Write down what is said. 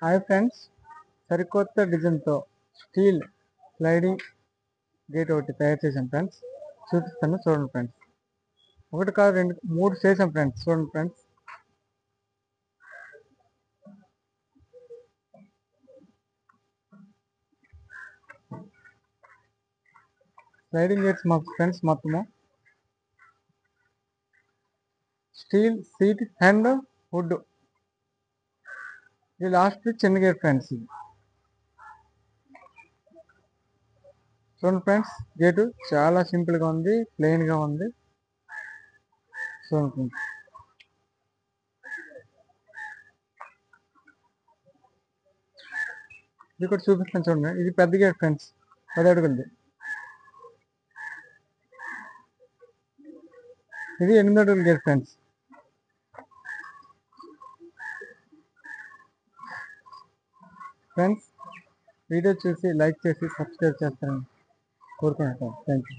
Hi friends, సరికొత్త డిజైన్తో steel sliding gate ఒకటి తయారు చేసాం ఫ్రెండ్స్. చూపిస్తాను చూడండి ఫ్రెండ్స్. ఒకటి కాదు రెండు మూడు చేసాం ఫ్రెండ్స్. చూడండి ఫ్రెండ్స్. స్లైడింగ్ గేట్స్ మా ఫ్రెండ్స్ మొత్తము స్టీల్ సీట్ అండ్ వుడ్. ఇది లాస్ట్ చిన్న గేట్ ఫ్రెండ్స్. ఇది చూడండి ఫ్రెండ్స్, గేటు చాలా సింపుల్గా ఉంది, ప్లెయిన్గా ఉంది. చూడండి ఫ్రెండ్స్. ఇది కూడా చూపిస్తాను చూడండి. ఇది పెద్ద గేట్ ఫ్రెండ్స్, 10 అడుగులది. ఇది 8 అడుగుల గేట్ ఫ్రెండ్స్. ఫ్రెండ్స్, వీడియో చూసి లైక్ చేసి సబ్స్క్రైబ్ చేస్తారని కోరుకుంటున్నాను. Thank you.